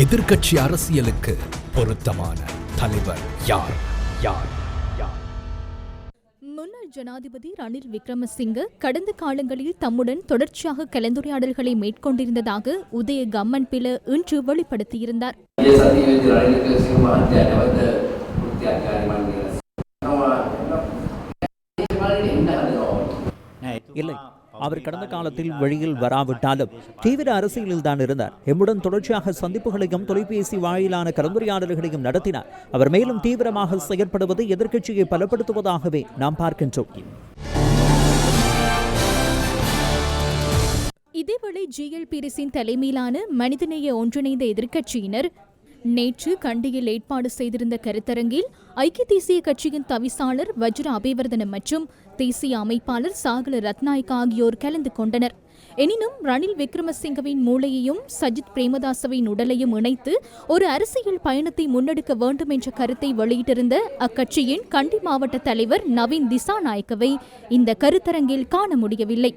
எதிர்க்கட்சி அரசியலுக்கு பொருத்தமான தலைவர் யார்? முன்னாள் ஜனாதிபதி ரணில் விக்ரமசிங்க கடந்த காலங்களில் தம்முடன் தொடர்ச்சியாக கலந்துரையாடல்களை மேற்கொண்டிருந்ததாக உதய கம்மன்பில இன்று வெளிப்படுத்தியிருந்தார். இல்லை, அவர் கடந்த காலத்தில் வெளியில் வராவிட்டாலும் தீவிர அரசியலில் தான் இருந்தார். எம்முடன் தொடர்ச்சியாக சந்திப்புகளையும் தொலைபேசி வாயிலான கலந்துரையாடல்களையும் நடத்தினார். அவர் மேலும் தீவிரமாக செயற்படுவது எதிர்க்கட்சியை பலப்படுத்துவதாகவே நாம் பார்க்கின்றோம். இதேவேளை ஜிஎல்பிரிஸின் தலைமையிலான மனிதநேய ஒன்றிணைந்த எதிர்க்கட்சியினர் நேற்று கண்டியில் ஏற்பாடு செய்திருந்த கருத்தரங்கில் ஐக்கிய தேசிய கட்சியின் தவிசாளர் வஜ்ர அபிவர்தன மற்றும் தேசிய அமைப்பாளர் சாகல ரத்நாயக் ஆகியோர் கலந்து கொண்டனர். எனினும் ரணில் விக்ரமசிங்கவின் மூளையையும் சஜித் பிரேமதாசவின் உடலையும் இணைத்து ஒரு அரசியல் பயணத்தை முன்னெடுக்க வேண்டும் என்ற கருத்தை வெளியிட்டிருந்த அக்கட்சியின் கண்டி மாவட்ட தலைவர் நவீன் திசாநாயக்கவை இந்த கருத்தரங்கில் காண முடியவில்லை.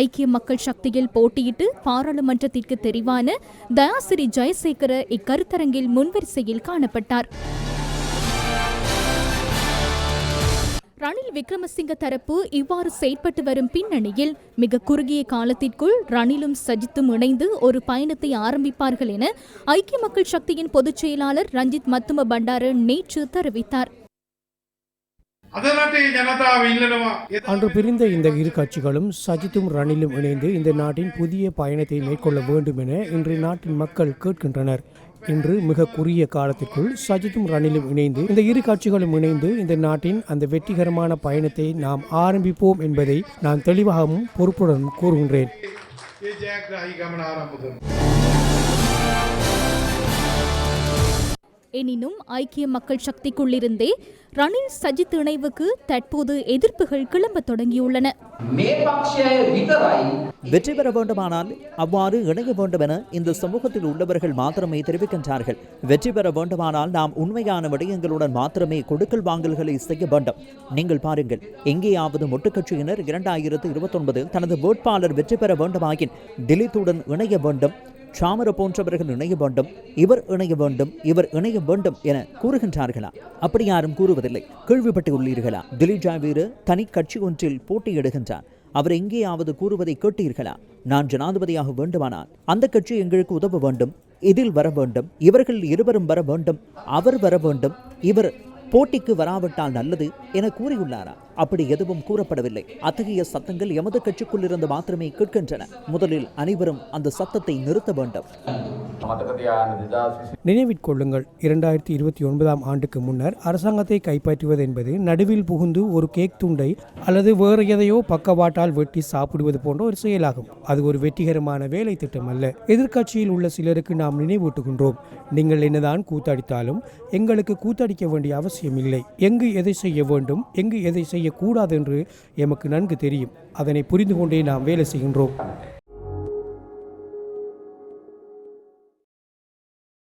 ஐக்கிய மக்கள் சக்தியில் போட்டியிட்டு பாராளுமன்றத்திற்கு தெரிவான தயாசிரி ஜெயசேகர இக்கருத்தரங்கில் முன்வரிசையில் காணப்பட்டார். ரணில் விக்ரமசிங்க தரப்பு இவ்வாறு செயற்பட்டு வரும் பின்னணியில் மிக குறுகிய காலத்திற்குள் ரணிலும் சஜித்தும் இணைந்து ஒரு பயணத்தை ஆரம்பிப்பார்கள் என ஐக்கிய மக்கள் சக்தியின் பொதுச் செயலாளர் ரஞ்சித் மத்தும பண்டார நேற்று தெரிவித்தார். அன்று பிரிந்த இந்த இரு கட்சிகளும் சஜித்தும் ரணிலும் இணைந்து இந்த நாட்டின் புதிய பயணத்தை மேற்கொள்ள வேண்டும் என இன்று நாட்டின் மக்கள் கேட்கின்றனர். இன்று மிக குறுகிய காலத்திற்குள் சஜித்தும் ரணிலும் இணைந்து இந்த இரு கட்சிகளும் இணைந்து இந்த நாட்டின் அந்த வெற்றிகரமான பயணத்தை நாம் ஆரம்பிப்போம் என்பதை நான் தெளிவாகவும் பொறுப்புடனும் கூறுகின்றேன். எனினும் ஐக்கிய மக்கள் சக்திக்குள்ளிருந்தே ரணில் சஜித் இணைவுக்கு தற்போது எதிர்ப்புகள் கிளம்ப தொடங்கியுள்ளன. வெற்றி பெற வேண்டுமானால் அவ்வாறு இணைய வேண்டும் என இந்த சமூகத்தில் உள்ளவர்கள் மாத்திரமே தெரிவிக்கின்றார்கள். வெற்றி பெற வேண்டுமானால் நாம் உண்மையான விடயங்களுடன் மாத்திரமே கொடுக்கல் வாங்கல்களை செய்ய வேண்டும். நீங்கள் பாருங்கள், எங்கேயாவது மொட்டுக்கட்சியினர் 2029 தனது வேட்பாளர் வெற்றி பெற வேண்டுமாயின் திலீத்துடன் இணைய வேண்டும், சாமர போன்றவர்கள் இணைய வேண்டும், இவர் இணைய வேண்டும், இவர் இணைய வேண்டும் என கூறுகின்றார்களா? அப்படி யாரும் கூறுவதில்லை. கேள்விப்பட்டு உள்ளீர்களா? திலீப் ஜாவீர் தனி கட்சி ஒன்றில் போட்டியிடுகின்றார். அவர் எங்கேயாவது கூறுவதை கேட்டீர்களா? நான் ஜனாதிபதியாக வேண்டுமானால் அந்த கட்சி எங்களுக்கு உதவ வேண்டும், இதில் வர வேண்டும், இவர்கள் இருவரும் வர வேண்டும், அவர் வர வேண்டும், இவர் போட்டிக்கு வராவிட்டால் நல்லது என கூறியுள்ளாரா? அப்படி எதுவும் கூறப்படவில்லை. அத்தகைய சத்தங்கள் எமது கட்சிக்குள் இருந்து மாத்திரமே கேட்கின்றன. முதலில் அனைவரும் அந்த சத்தத்தை நிறுத்த வேண்டும். நினைவிற்கொள்ளுங்கள், 2029 ஆண்டுக்கு முன்னர் அரசாங்கத்தை கைப்பற்றுவது என்பது நடுவில் புகுந்து ஒரு கேக் துண்டை அல்லது வேறு எதையோ பக்கவாட்டால் வெட்டி சாப்பிடுவது போன்ற ஒரு செயலாகும். அது ஒரு வெற்றிகரமான வேலை திட்டம் அல்ல. எதிர்க்கட்சியில் உள்ள சிலருக்கு நாம் நினைவூட்டுகின்றோம், நீங்கள் என்னதான் கூத்தடித்தாலும் எங்களுக்கு கூத்தடிக்க வேண்டிய அவசியம் இல்லை. எங்கு எதை செய்ய வேண்டும், எங்கு எதை செய்யக்கூடாது என்று எமக்கு நன்கு தெரியும். அதனை புரிந்து கொண்டே நாம் வேலை செய்கின்றோம்.